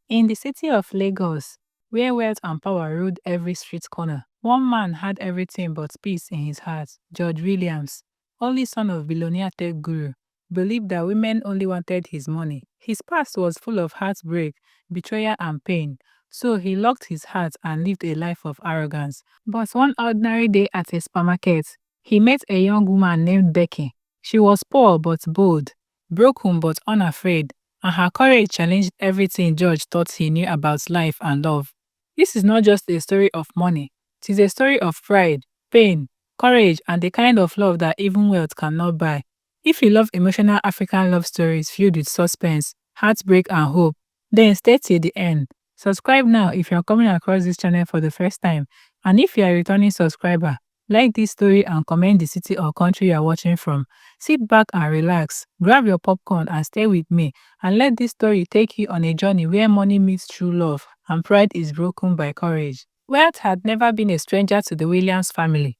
In the city of Lagos, where wealth and power ruled every street corner, one man had everything but peace in his heart. George Williams, only son of billionaire tech guru, believed that women only wanted his money. His past was full of heartbreak, betrayal, and pain, so he locked his heart and lived a life of arrogance. But one ordinary day at a supermarket, he met a young woman named Becky. She was poor but bold, broken but unafraid, and her courage challenged everything George thought he knew about life and love. This is not just a story of money, it is a story of pride, pain, courage, and the kind of love that even wealth cannot buy. If you love emotional African love stories filled with suspense, heartbreak, and hope, then stay till the end. Subscribe now if you are coming across this channel for the first time, and if you are a returning subscriber, like this story and comment the city or country you are watching from. Sit back and relax, grab your popcorn and stay with me, and let this story take you on a journey where money meets true love and pride is broken by courage. Wealth had never been a stranger to the Williams family.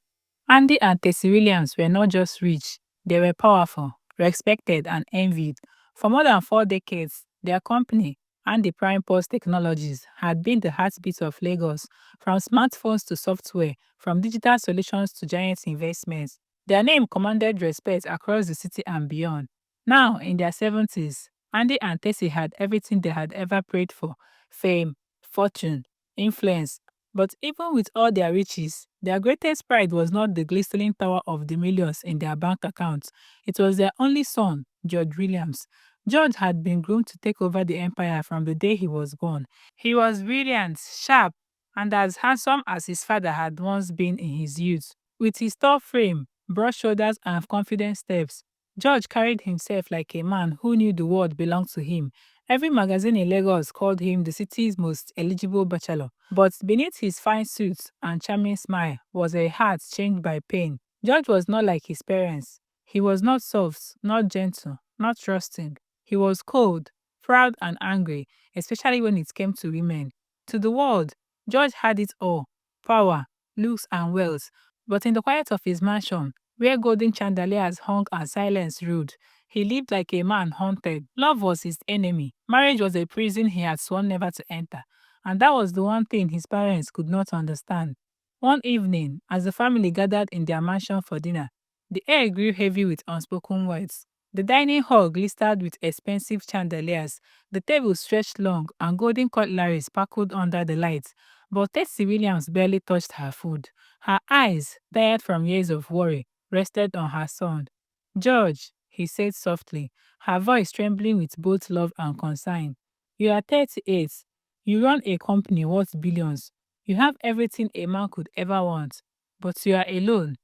Andy and Tessie Williams were not just rich, they were powerful, respected, and envied. For more than 4 decades, their company, Andy Prime Post Technologies, had been the heartbeat of Lagos, from smartphones to software, from digital solutions to giant investments. Their name commanded respect across the city and beyond. Now, in their 70s, Andy and Tessie had everything they had ever prayed for: fame, fortune, influence. But even with all their riches, their greatest pride was not the glistening tower of the millions in their bank accounts. It was their only son, George Williams. George had been groomed to take over the empire from the day he was born. He was brilliant, sharp, and as handsome as his father had once been in his youth. With his tall frame, broad shoulders, and confident steps, George carried himself like a man who knew the world belonged to him. Every magazine in Lagos called him the city's most eligible bachelor. But beneath his fine suit and charming smile was a heart changed by pain. George was not like his parents. He was not soft, not gentle, not trusting. He was cold, proud, and angry, especially when it came to women. To the world, George had it all: power, looks, and wealth. But in the quiet of his mansion, where golden chandeliers hung and silence ruled, he lived like a man haunted. Love was his enemy. Marriage was a prison he had sworn never to enter. And that was the one thing his parents could not understand. One evening, as the family gathered in their mansion for dinner, the air grew heavy with unspoken words. The dining hall glistered with expensive chandeliers, the table stretched long, and golden cutlery sparkled under the lights. But Tessie Williams barely touched her food. Her eyes, tired from years of worry, rested on her son. George, he said softly, her voice trembling with both love and concern. You are 38. You run a company worth billions. You have everything a man could ever want. But you are alone.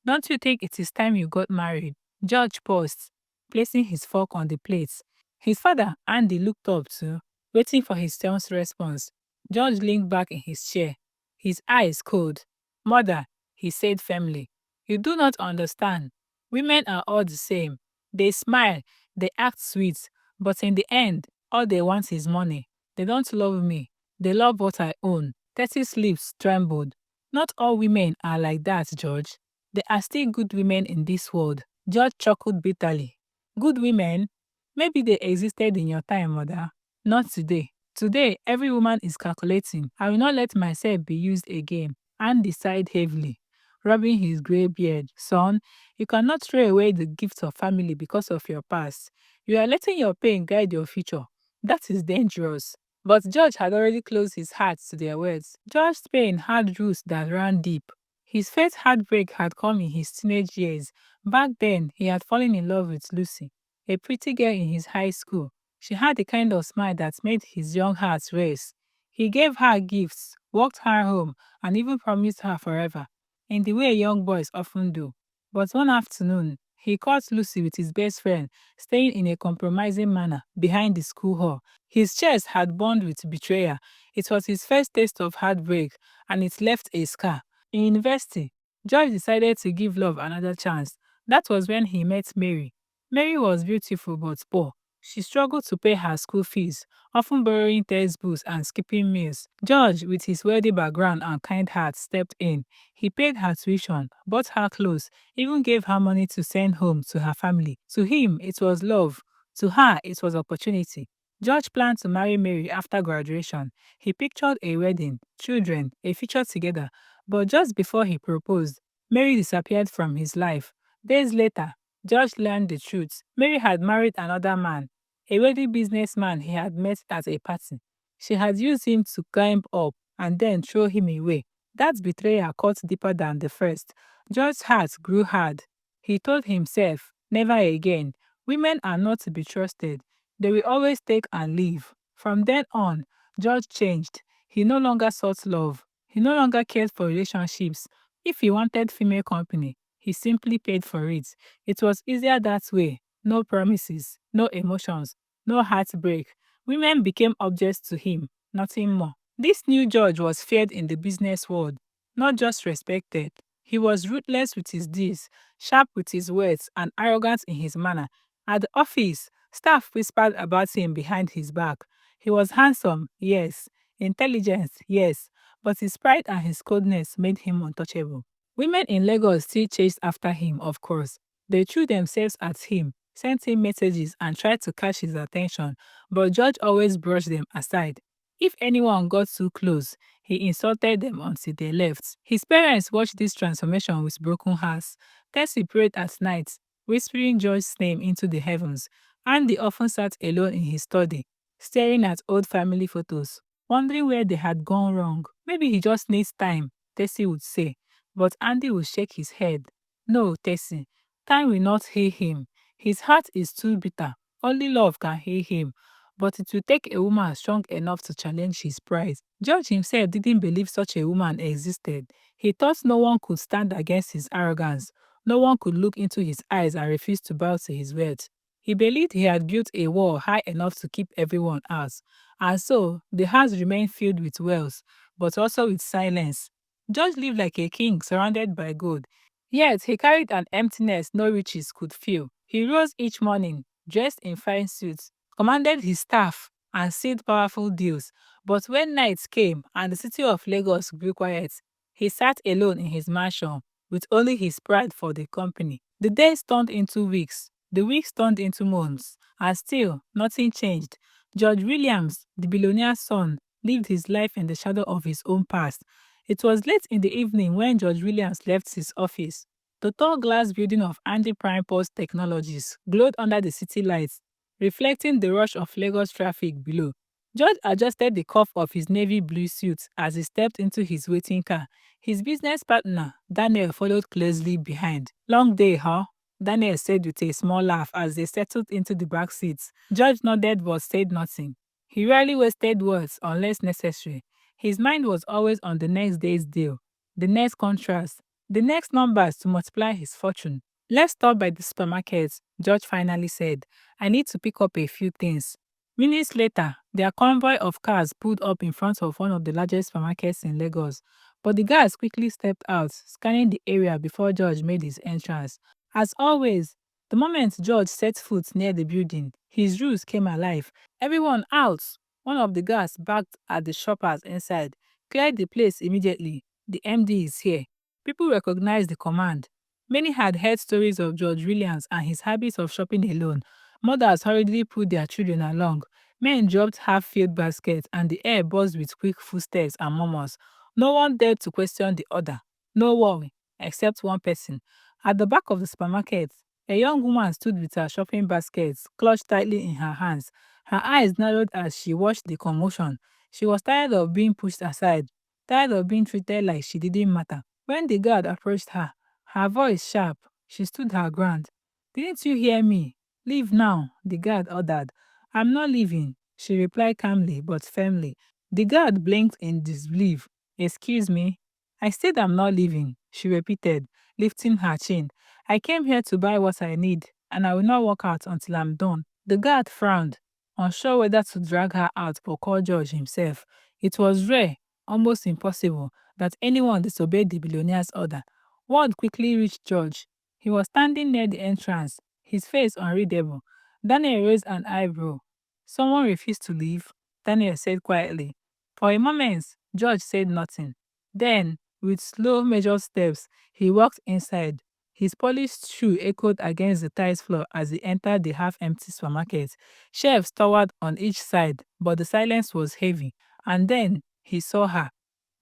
Don't you think it is time you got married? George paused, placing his fork on the plate. His father, Andy, looked up too, waiting for his son's response. George leaned back in his chair, his eyes cold. Mother, he said firmly, you do not understand. Women are all the same. They smile, they act sweet, but in the end, all they want is money. They don't love me. They love what I own. Tessie's lips trembled. Not all women are like that, George. There are still good women in this world. George chuckled bitterly. Good women? Maybe they existed in your time, mother. Not today. Today, every woman is calculating. I will not let myself be used again. Andy sighed heavily, rubbing his grey beard. Son, you cannot throw away the gift of family because of your past. You are letting your pain guide your future. That is dangerous. But George had already closed his heart to their words. George's pain had roots that ran deep. His first heartbreak had come in his teenage years. Back then, he had fallen in love with Lucy, a pretty girl in his high school. She had the kind of smile that made his young heart race. He gave her gifts, walked her home, and even promised her forever, in the way young boys often do. But one afternoon, he caught Lucy with his best friend, staying in a compromising manner behind the school hall. His chest had burned with betrayal. It was his first taste of heartbreak, and it left a scar. In university, George decided to give love another chance. That was when he met Mary. Mary was beautiful but poor. She struggled to pay her school fees, often borrowing textbooks and skipping meals. George, with his wealthy background and kind heart, stepped in. He paid her tuition, bought her clothes, even gave her money to send home to her family. To him, it was love. To her, it was opportunity. George planned to marry Mary after graduation. He pictured a wedding, children, a future together. But just before he proposed, Mary disappeared from his life. Days later, George learned the truth. Mary had married another man, a wealthy businessman he had met at a party. She had used him to climb up and then throw him away. That betrayal cut deeper than the first. George's heart grew hard. He told himself, never again. Women are not to be trusted. They will always take and leave. From then on, George changed. He no longer sought love. He no longer cared for relationships. If he wanted female company, he simply paid for it. It was easier that way. No promises, no emotions, no heartbreak. Women became objects to him, nothing more. This new George was feared in the business world, not just respected. He was ruthless with his deeds, sharp with his words, and arrogant in his manner. At the office, staff whispered about him behind his back. He was handsome, yes, intelligent, yes, but his pride and his coldness made him untouchable. Women in Lagos still chased after him, of course. They threw themselves at him, sent him messages, and tried to catch his attention, but George always brushed them aside. If anyone got too close, he insulted them until they left. His parents watched this transformation with broken hearts. Tessie prayed at night, whispering George's name into the heavens. Andy often sat alone in his study, staring at old family photos, wondering where they had gone wrong. Maybe he just needs time, Tessie would say. But Andy would shake his head. No, Tessie, time will not heal him. His heart is too bitter. Only love can heal him. But it will take a woman strong enough to challenge his pride. George himself didn't believe such a woman existed. He thought no one could stand against his arrogance. No one could look into his eyes and refuse to bow to his words. He believed he had built a wall high enough to keep everyone out. And so, the house remained filled with wealth, but also with silence. George lived like a king surrounded by gold. Yet, he carried an emptiness no riches could fill. He rose each morning, dressed in fine suits, commanded his staff, and sealed powerful deals. But when night came and the city of Lagos grew quiet, he sat alone in his mansion with only his pride for the company. The days turned into weeks, the weeks turned into months, and still nothing changed. George Williams, the billionaire's son, lived his life in the shadow of his own past. It was late in the evening when George Williams left his office. The tall glass building of Andy Prime Post Technologies glowed under the city lights, reflecting the rush of Lagos traffic below. George adjusted the cuff of his navy blue suit as he stepped into his waiting car. His business partner, Daniel, followed closely behind. Long day, huh? Daniel said with a small laugh as they settled into the back seats. George nodded but said nothing. He rarely wasted words unless necessary. His mind was always on the next day's deal, the next contrast, the next numbers to multiply his fortune. Let's stop by the supermarket, George finally said. I need to pick up a few things. Minutes later, their convoy of cars pulled up in front of one of the largest supermarkets in Lagos. But the guards quickly stepped out, scanning the area before George made his entrance. As always, the moment George set foot near the building, his rules came alive. Everyone out! One of the guards barked at the shoppers inside. Clear the place immediately. The MD is here. People recognized the command. Many had heard stories of George Williams and his habits of shopping alone. Mothers hurriedly pulled their children along. Men dropped half-filled baskets, and the air buzzed with quick footsteps and murmurs. No one dared to question the other. No one, except one person. At the back of the supermarket, a young woman stood with her shopping baskets clutched tightly in her hands. Her eyes narrowed as she watched the commotion. She was tired of being pushed aside, tired of being treated like she didn't matter. When the guard approached her, her voice sharp, she stood her ground. Didn't you hear me? Leave now, the guard ordered. I'm not leaving, she replied calmly but firmly. The guard blinked in disbelief. Excuse me? I said I'm not leaving, she repeated, lifting her chin. I came here to buy what I need, and I will not walk out until I'm done. The guard frowned, unsure whether to drag her out or call George himself. It was rare, almost impossible, that anyone disobeyed the billionaire's order. Word quickly reached George. He was standing near the entrance, his face unreadable. Daniel raised an eyebrow. Someone refused to leave, Daniel said quietly. For a moment, George said nothing. Then, with slow, measured steps, he walked inside. His polished shoe echoed against the tile floor as he entered the half-empty supermarket. Shelves towered on each side, but the silence was heavy. And then he saw her.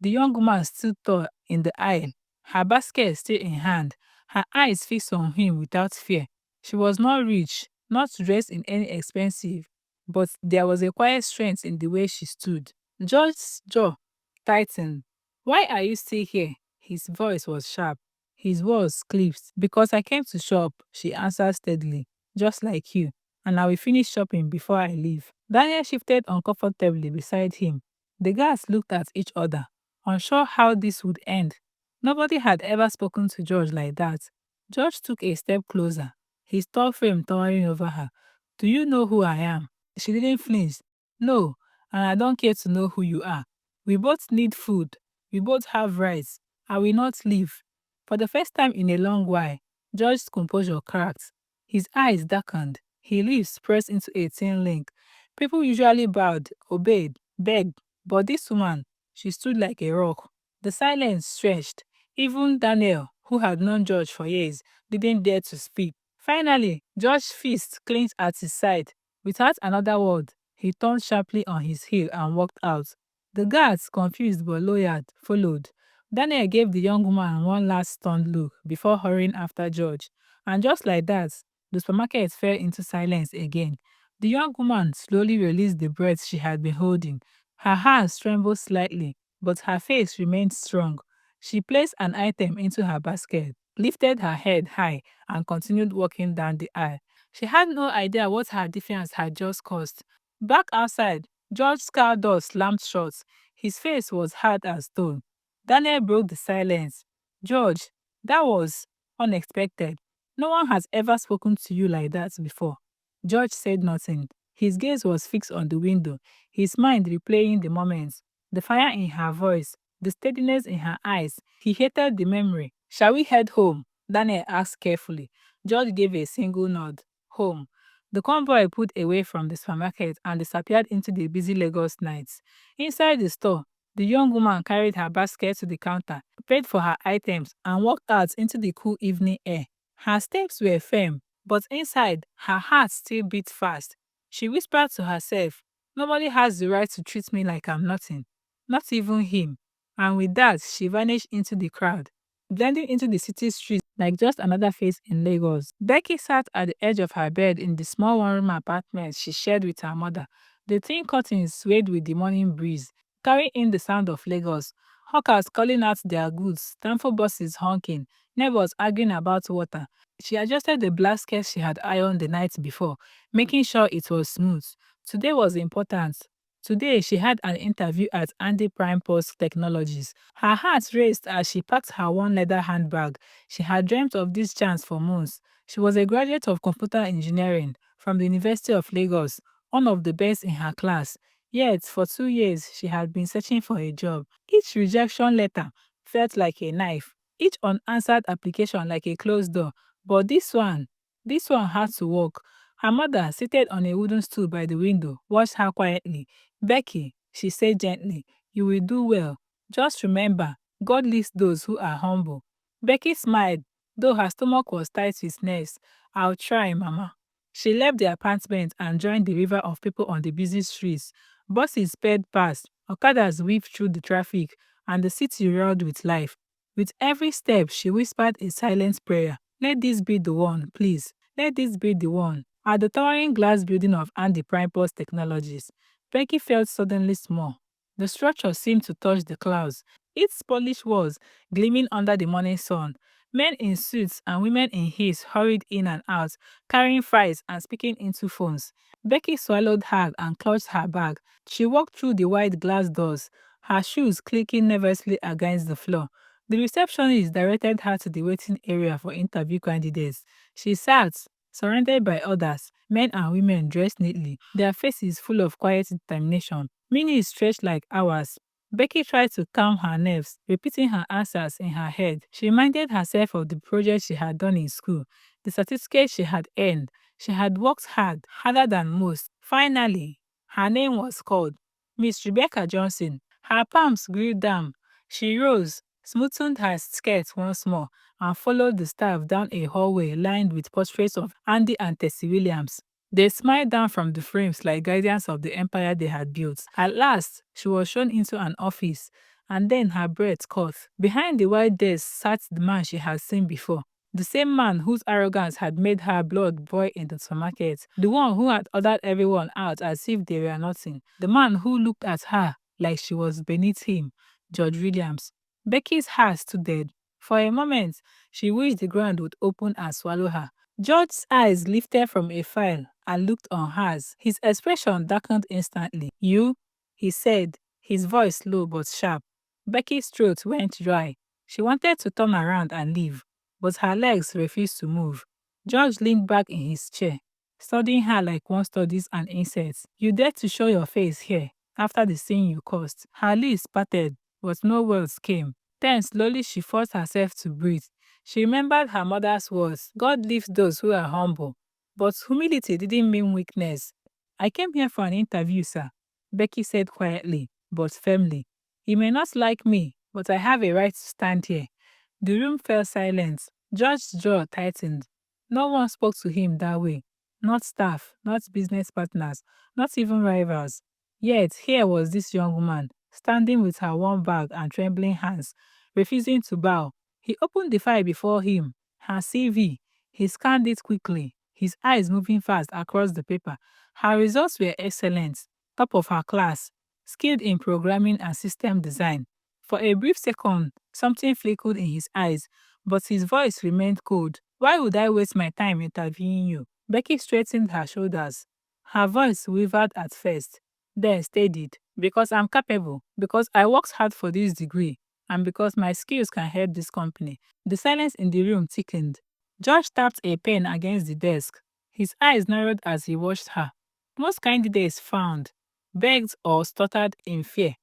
The young woman stood tall in the aisle, her basket still in hand, her eyes fixed on him without fear. She was not rich, not dressed in any expensive, but there was a quiet strength in the way she stood. George's jaw tightened. Why are you still here? His voice was sharp. His words clipped. Because I came to shop, she answered steadily, just like you, and I will finish shopping before I leave. Daniel shifted uncomfortably beside him. The guards looked at each other, unsure how this would end. Nobody had ever spoken to George like that. George took a step closer, his tall frame towering over her. Do you know who I am? She didn't flinch. No, and I don't care to know who you are. We both need food. We both have rights. I will not leave. For the first time in a long while, George's composure cracked. His eyes darkened. His lips pressed into a thin link. People usually bowed, obeyed, begged, but this woman, she stood like a rock. The silence stretched. Even Daniel, who had known George for years, didn't dare to speak. Finally, George's fist clenched at his side. Without another word, he turned sharply on his heel and walked out. The guards, confused but loyal, followed. Daniel gave the young woman one last stunned look before hurrying after George. And just like that, the supermarket fell into silence again. The young woman slowly released the breath she had been holding. Her hands trembled slightly, but her face remained strong. She placed an item into her basket, lifted her head high, and continued walking down the aisle. She had no idea what her defiance had just caused. Back outside, George's car door slammed shut. His face was hard as stone. Daniel broke the silence. George, that was unexpected. No one has ever spoken to you like that before. George said nothing. His gaze was fixed on the window, his mind replaying the moments, the fire in her voice, the steadiness in her eyes. He hated the memory. Shall we head home? Daniel asked carefully. George gave a single nod. Home. The convoy pulled away from the supermarket and disappeared into the busy Lagos nights. Inside the store, the young woman carried her basket to the counter, paid for her items, and walked out into the cool evening air. Her steps were firm, but inside, her heart still beat fast. She whispered to herself, nobody has the right to treat me like I'm nothing, not even him. And with that, she vanished into the crowd, blending into the city streets like just another face in Lagos. Becky sat at the edge of her bed in the small one-room apartment she shared with her mother. The thin curtains swayed with the morning breeze, carrying in the sound of Lagos. Hawkers calling out their goods, temple buses honking, neighbors arguing about water. She adjusted the basket she had ironed the night before, making sure it was smooth. Today was important. Today, she had an interview at Andy Prime Post Technologies. Her heart raced as she packed her one leather handbag. She had dreamt of this chance for months. She was a graduate of computer engineering from the University of Lagos, one of the best in her class. Yet, for 2 years, she had been searching for a job. Each rejection letter felt like a knife, each unanswered application like a closed door. But this one had to work. Her mother, seated on a wooden stool by the window, watched her quietly. Becky, she said gently, you will do well. Just remember, God leads those who are humble. Becky smiled, though her stomach was tight with nerves. I'll try, Mama. She left the apartment and joined the river of people on the busy streets. Buses sped past, Okadas weaved through the traffic, and the city roared with life. With every step, she whispered a silent prayer. Let this be the one, please. Let this be the one. At the towering glass building of Andy Primepost Technologies, Becky felt suddenly small. The structure seemed to touch the clouds, its polished walls gleaming under the morning sun. Men in suits and women in heels hurried in and out, carrying fries and speaking into phones. Becky swallowed hard and clutched her bag. She walked through the wide glass doors, her shoes clicking nervously against the floor. The receptionist directed her to the waiting area for interview candidates. She sat, surrounded by others, men and women dressed neatly, their faces full of quiet determination. Minutes stretched like hours. Becky tried to calm her nerves, repeating her answers in her head. She reminded herself of the projects she had done in school, the certificates she had earned. She had worked hard, harder than most. Finally, her name was called. Miss Rebecca Johnson. Her palms grew damp. She rose, smoothened her skirt once more, and followed the staff down a hallway lined with portraits of Andy and Tessie Williams. They smiled down from the frames like guardians of the empire they had built. At last, she was shown into an office, and then her breath caught. Behind the white desk sat the man she had seen before. The same man whose arrogance had made her blood boil in the supermarket. The one who had ordered everyone out as if they were nothing. The man who looked at her like she was beneath him. George Williams. Becky's heart stood dead. For a moment, she wished the ground would open and swallow her. George's eyes lifted from a file and looked on hers. His expression darkened instantly. You? He said, his voice low but sharp. Becky's throat went dry. She wanted to turn around and leave, but her legs refused to move. George leaned back in his chair, studying her like one studies an insect. You dared to show your face here after the scene you caused. Her lips parted, but no words came. Then slowly she forced herself to breathe. She remembered her mother's words, God lifts those who are humble. But humility didn't mean weakness. I came here for an interview, sir, Becky said quietly, but firmly. You may not like me, but I have a right to stand here. The room fell silent. George's jaw tightened. No one spoke to him that way. Not staff, not business partners, not even rivals. Yet here was this young woman, standing with her one bag and trembling hands, refusing to bow. He opened the file before him, her CV. He scanned it quickly, his eyes moving fast across the paper. Her results were excellent, top of her class, skilled in programming and system design. For a brief second, something flickered in his eyes, but his voice remained cold. Why would I waste my time interviewing you? Becky straightened her shoulders. Her voice wavered at first, then steadied. Because I'm capable, because I worked hard for this degree, and because my skills can help this company. The silence in the room thickened. George tapped a pen against the desk. His eyes narrowed as he watched her. Most candidates frowned, begged, or stuttered in fear.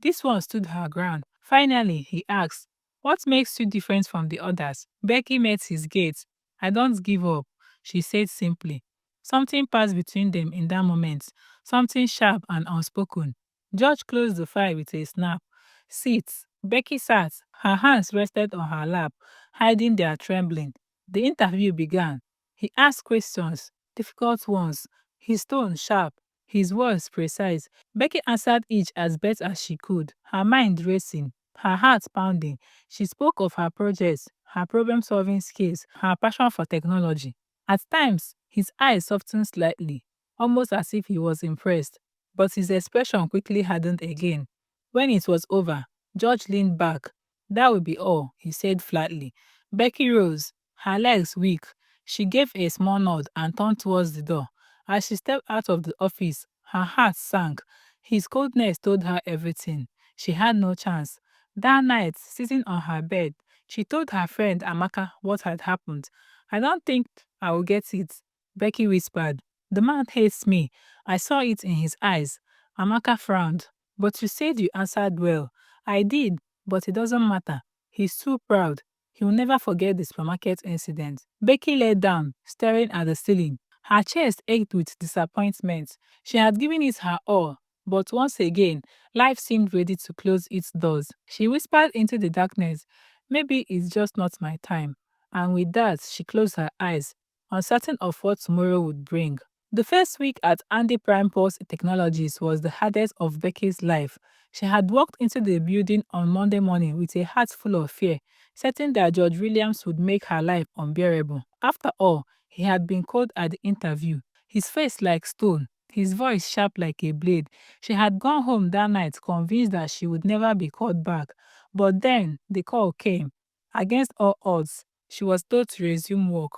This one stood her ground. Finally, he asked, what makes you different from the others? Becky met his gaze. I don't give up, she said simply. Something passed between them in that moment, something sharp and unspoken. George closed the file with a snap. Sit. Becky sat. Her hands rested on her lap, hiding their trembling. The interview began. He asked questions, difficult ones, his tone sharp, his words precise. Becky answered each as best as she could, her mind racing, her heart pounding. She spoke of her projects, her problem-solving skills, her passion for technology. At times, his eyes softened slightly, almost as if he was impressed, but his expression quickly hardened again. When it was over, George leaned back. That will be all, he said flatly. Becky rose, her legs weak. She gave a small nod and turned towards the door. As she stepped out of the office, her heart sank. His coldness told her everything. She had no chance. That night, sitting on her bed, she told her friend Amaka what had happened. I don't think I will get it, Becky whispered. The man hates me. I saw it in his eyes. Amaka frowned. But you said you answered well. I did, but it doesn't matter. He's too proud. He'll never forget the supermarket incident. Becky lay down, staring at the ceiling. Her chest ached with disappointment. She had given it her all, but once again, life seemed ready to close its doors. She whispered into the darkness, maybe it's just not my time. And with that, she closed her eyes, uncertain of what tomorrow would bring. The first week at Andy Prime Pulse Technologies was the hardest of Becky's life. She had walked into the building on Monday morning with a heart full of fear, certain that George Williams would make her life unbearable. After all, he had been cold at the interview, his face like stone, his voice sharp like a blade. She had gone home that night convinced that she would never be called back. But then the call came. Against all odds, she was told to resume work.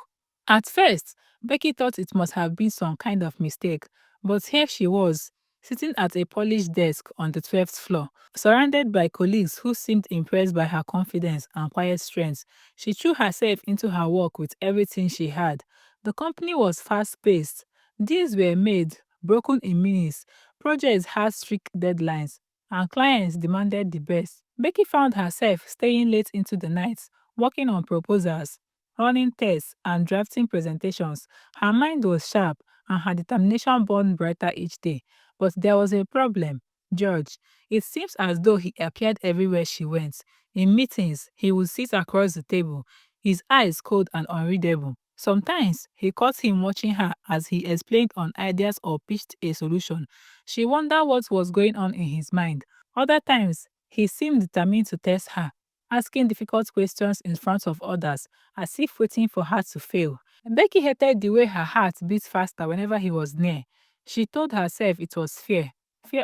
At first, Becky thought it must have been some kind of mistake, but here she was, sitting at a polished desk on the 12th floor, surrounded by colleagues who seemed impressed by her confidence and quiet strength. She threw herself into her work with everything she had. The company was fast-paced. Deals were made, broken in minutes, projects had strict deadlines, and clients demanded the best. Becky found herself staying late into the night, working on proposals, running tests, and drafting presentations. Her mind was sharp, and her determination burned brighter each day. But there was a problem. George. It seems as though he appeared everywhere she went, In meetings, he would sit across the table, his eyes cold and unreadable. Sometimes he caught him watching her as he explained on ideas or pitched a solution. She wondered what was going on in his mind. Other times, he seemed determined to test her, asking difficult questions in front of others, as if waiting for her to fail. Becky hated the way her heart beat faster whenever he was near. She told herself it was fear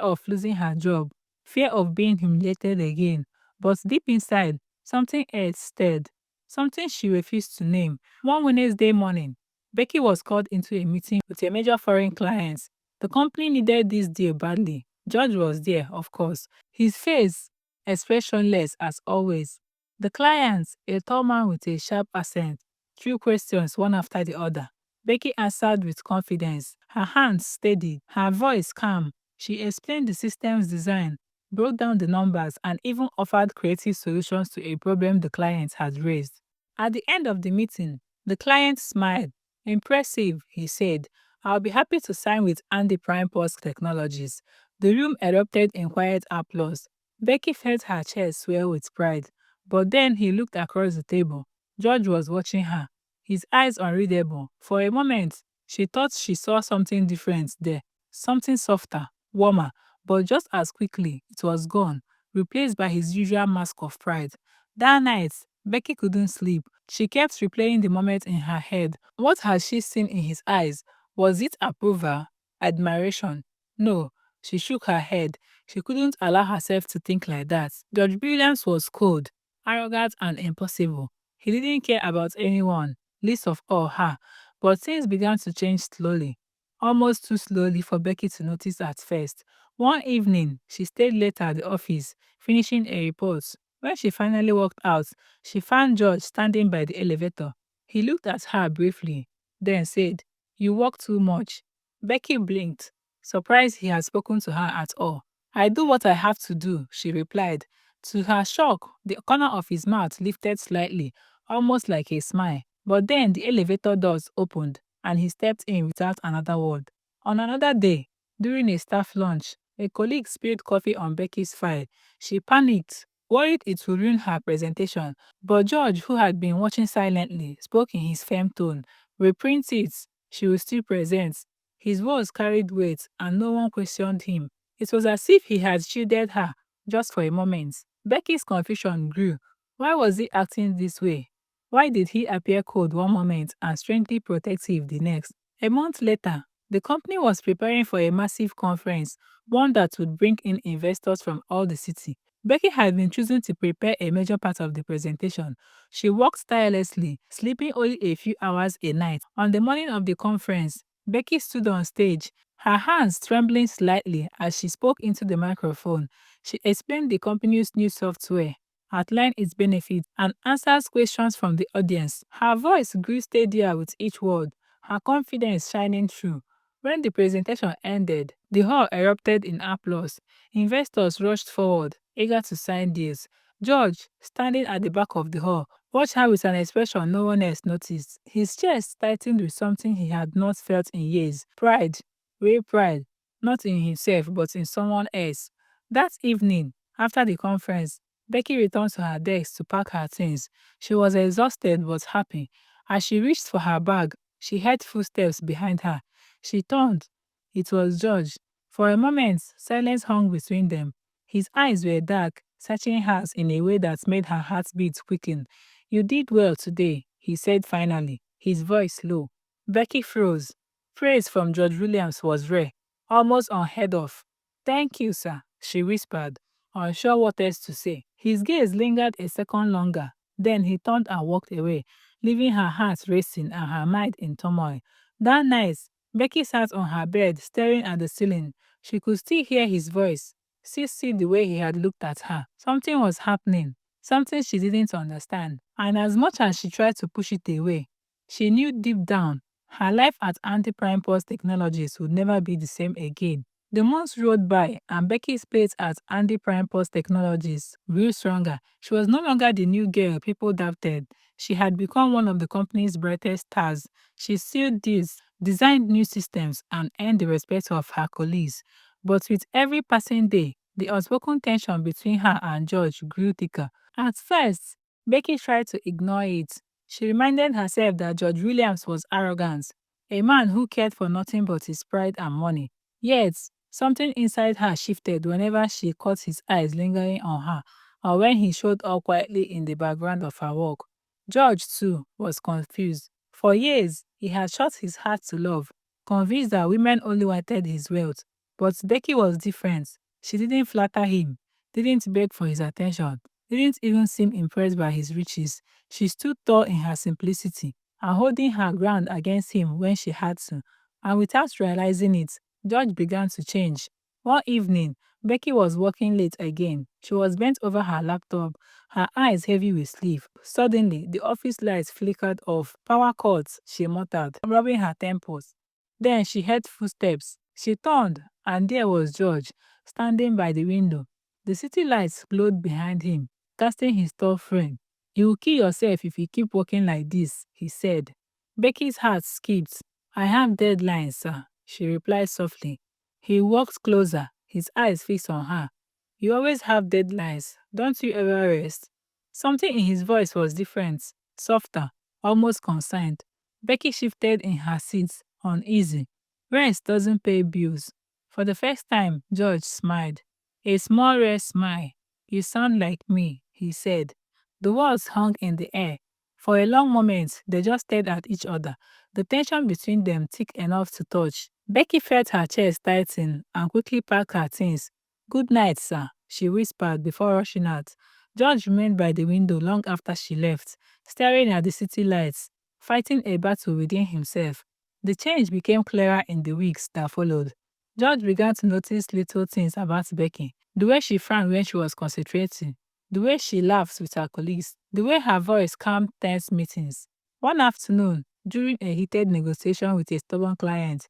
of losing her job, fear of being humiliated again. But deep inside, something else stirred, something she refused to name. One Wednesday morning, Becky was called into a meeting with a major foreign client. The company needed this deal badly. George was there, of course, his face expressionless as always. The client, a tall man with a sharp accent, threw questions one after the other. Becky answered with confidence, her hands steady, her voice calm. She explained the system's design, broke down the numbers, and even offered creative solutions to a problem the client had raised. At the end of the meeting, the client smiled. Impressive, he said. I'll be happy to sign with Andy Prime Post Technologies. The room erupted in quiet applause. Becky felt her chest swell with pride. But then he looked across the table. George was watching her, his eyes unreadable. For a moment, she thought she saw something different there, something softer, warmer, but just as quickly, it was gone, replaced by his usual mask of pride. That night, Becky couldn't sleep. She kept replaying the moment in her head. What had she seen in his eyes? Was it approval? Admiration? No, she shook her head. She couldn't allow herself to think like that. George Williams was cold, arrogant, and impossible. He didn't care about anyone, least of all her. But things began to change slowly, almost too slowly for Becky to notice at first. One evening, she stayed late at the office, finishing a report. When she finally walked out, she found George standing by the elevator. He looked at her briefly, then said, "You work too much." Becky blinked, surprised he had spoken to her at all. "I do what I have to do," she replied. To her shock, the corner of his mouth lifted slightly, almost like a smile. But then the elevator doors opened, and he stepped in without another word. On another day, during a staff lunch, a colleague spilled coffee on Becky's file. She panicked, worried it would ruin her presentation. But George, who had been watching silently, spoke in his firm tone. "Reprint it. She will still present." His words carried weight, and no one questioned him. It was as if he had shielded her, just for a moment. Becky's confusion grew. Why was he acting this way? Why did he appear cold one moment and strangely protective the next? A month later, the company was preparing for a massive conference, one that would bring in investors from all the city. Becky had been choosing to prepare a major part of the presentation. She worked tirelessly, sleeping only a few hours a night. On the morning of the conference, Becky stood on stage, her hands trembling slightly as she spoke into the microphone. She explained the company's new software, outlined its benefits, and answers questions from the audience. Her voice grew steadier with each word, her confidence shining through. When the presentation ended, the hall erupted in applause. Investors rushed forward, eager to sign deals. George, standing at the back of the hall, watched her with an expression no one else noticed. His chest tightened with something he had not felt in years. Pride, real pride, not in himself but in someone else. That evening, after the conference, Becky returned to her desk to pack her things. She was exhausted but happy. As she reached for her bag, she heard footsteps behind her. She turned. It was George. For a moment, silence hung between them. His eyes were dark, searching hers in a way that made her heartbeat quicken. "You did well today," he said finally, his voice low. Becky froze. Praise from George Williams was rare, almost unheard of. "Thank you, sir," she whispered, unsure what else to say. His gaze lingered a second longer. Then he turned and walked away, leaving her heart racing and her mind in turmoil. That night, Becky sat on her bed, staring at the ceiling. She could still hear his voice, still see the way he had looked at her. Something was happening, something she didn't understand. And as much as she tried to push it away, she knew deep down her life at Anti-Prime Pulse Technologies would never be the same again. The months rolled by, and Becky's place at Andy Prime Post Technologies grew stronger. She was no longer the new girl people doubted. She had become one of the company's brightest stars. She sealed deals, designed new systems, and earned the respect of her colleagues. But with every passing day, the unspoken tension between her and George grew thicker. At first, Becky tried to ignore it. She reminded herself that George Williams was arrogant, a man who cared for nothing but his pride and money. Yet, something inside her shifted whenever she caught his eyes lingering on her or when he showed up quietly in the background of her work. George, too, was confused. For years, he had shut his heart to love, convinced that women only wanted his wealth. But Becky was different. She didn't flatter him, didn't beg for his attention, didn't even seem impressed by his riches. She stood tall in her simplicity and holding her ground against him when she had to. And without realizing it, George began to change. One evening, Becky was working late again. She was bent over her laptop, her eyes heavy with sleep. Suddenly, the office lights flickered off. Power cuts, she muttered, rubbing her temples. Then she heard footsteps. She turned, and there was George, standing by the window. The city lights glowed behind him, casting his tall frame. You will kill yourself if you keep walking like this, he said. Becky's heart skipped. I have deadlines, sir, she replied softly. He walked closer, his eyes fixed on her. You always have deadlines. Don't you ever rest? Something in his voice was different, softer, almost concerned. Becky shifted in her seat, uneasy. Rest doesn't pay bills. For the first time, George smiled. A small rare smile. You sound like me, he said. The words hung in the air. For a long moment, they just stared at each other, the tension between them thick enough to touch. Becky felt her chest tighten and quickly packed her things. Good night, sir, she whispered before rushing out. George remained by the window long after she left, staring at the city lights, fighting a battle within himself. The change became clearer in the weeks that followed. George began to notice little things about Becky. The way she frowned when she was concentrating, the way she laughs with her colleagues, the way her voice calmed tense meetings. One afternoon, during a heated negotiation with a stubborn client,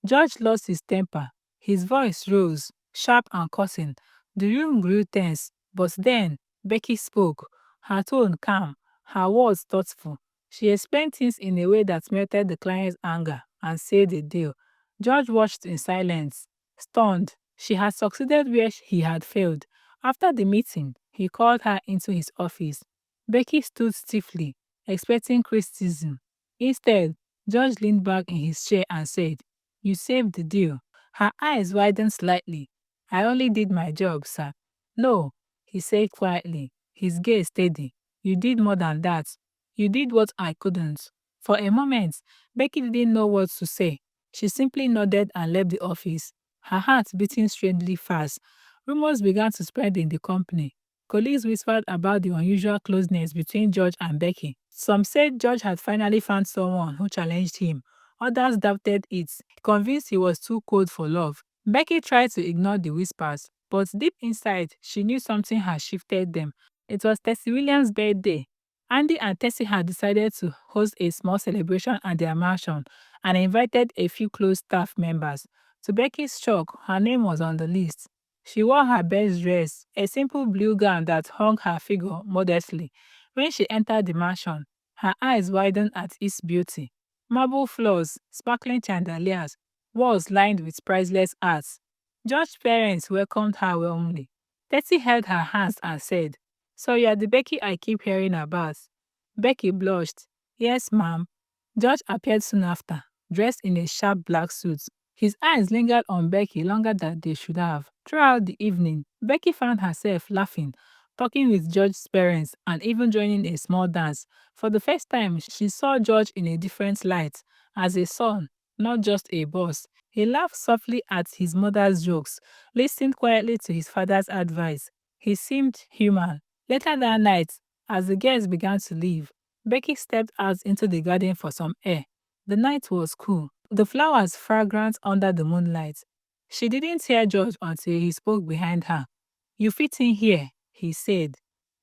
George lost his temper. His voice rose, sharp and cutting. The room grew tense, but then Becky spoke, her tone calm, her words thoughtful. She explained things in a way that melted the client's anger and sealed the deal. George watched in silence, stunned. She had succeeded where he had failed. After the meeting, he called her into his office. Becky stood stiffly, expecting criticism. Instead, George leaned back in his chair and said, You saved the deal. Her eyes widened slightly. I only did my job, sir. No, he said quietly, his gaze steady. You did more than that. You did what I couldn't. For a moment, Becky didn't know what to say. She simply nodded and left the office, her heart beating strangely fast. Rumors began to spread in the company. Colleagues whispered about the unusual closeness between George and Becky. Some said George had finally found someone who challenged him. Others doubted it, convinced he was too cold for love. Becky tried to ignore the whispers, but deep inside, she knew something had shifted them. It was Tessie Williams' birthday. Andy and Tessie had decided to host a small celebration at their mansion and invited a few close staff members. To Becky's shock, her name was on the list. She wore her best dress, a simple blue gown that hung her figure modestly. When she entered the mansion, her eyes widened at its beauty. Marble floors, sparkling chandeliers, walls lined with priceless arts. George's parents welcomed her warmly. Tessie held her hands and said, So you're the Becky I keep hearing about. Becky blushed. Yes, ma'am. George appeared soon after, dressed in a sharp black suit. His eyes lingered on Becky longer than they should have. Throughout the evening, Becky found herself laughing, talking with George's parents, and even joining a small dance. For the first time, she saw George in a different light, as a son, not just a boss. He laughed softly at his mother's jokes, listened quietly to his father's advice. He seemed human. Later that night, as the guests began to leave, Becky stepped out into the garden for some air. The night was cool, the flowers fragrant under the moonlight. She didn't hear George until he spoke behind her. You fit in here, he said.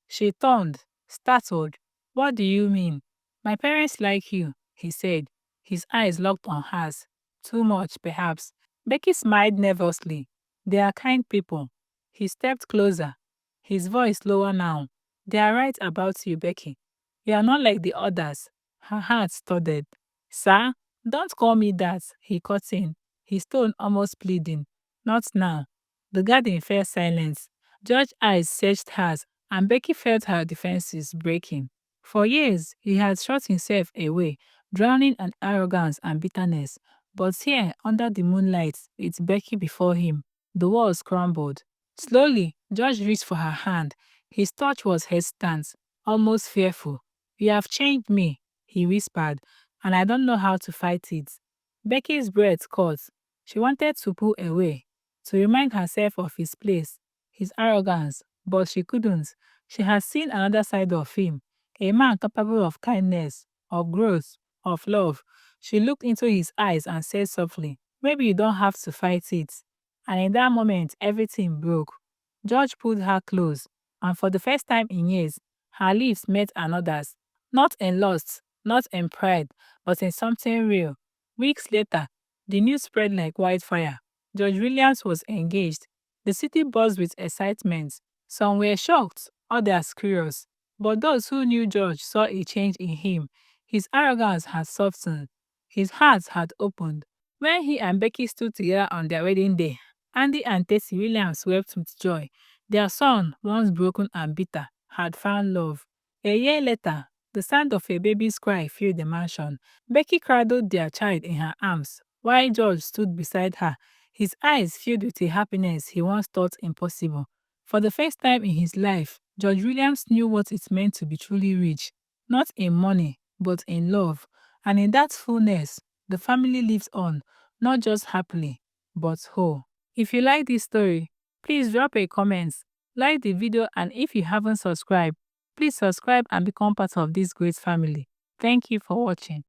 She turned, startled. What do you mean? My parents like you, he said, his eyes locked on hers. Too much, perhaps. Becky smiled nervously. They are kind people. He stepped closer, his voice lower now. They are right about you, Becky. You are not like the others. Her heart stuttered. Sir, don't call me that, he cut in, his tone almost pleading. Not now. The garden fell silence. George's eyes searched hers, and Becky felt her defenses breaking. For years, he had shut himself away, drowning in arrogance and bitterness. But here, under the moonlight, with Becky before him, the walls crumbled. Slowly, George reached for her hand. His touch was hesitant, almost fearful. You have changed me, he whispered, and I don't know how to fight it. Becky's breath caught. She wanted to pull away, to remind herself of his place, his arrogance, but she couldn't. She had seen another side of him, a man capable of kindness, of growth, of love. She looked into his eyes and said softly, maybe you don't have to fight it. And in that moment, everything broke. George pulled her close, and for the first time in years, her lips met another's, not in lust, not in pride, but in something real. Weeks later, the news spread like wildfire. George Williams was engaged. The city buzzed with excitement. Some were shocked, others curious. But those who knew George saw a change in him. His arrogance had softened. His heart had opened. When he and Becky stood together on their wedding day, Andy and Tessie Williams wept with joy. Their son, once broken and bitter, had found love. A year later, the sound of a baby's cry filled the mansion. Becky cradled their child in her arms, while George stood beside her, his eyes filled with a happiness he once thought impossible. For the first time in his life, George Williams knew what it meant to be truly rich, not in money, but in love. And in that fullness, the family lives on, not just happily, but whole. If you like this story, please drop a comment, like the video, and if you haven't subscribed, please subscribe and become part of this great family. Thank you for watching.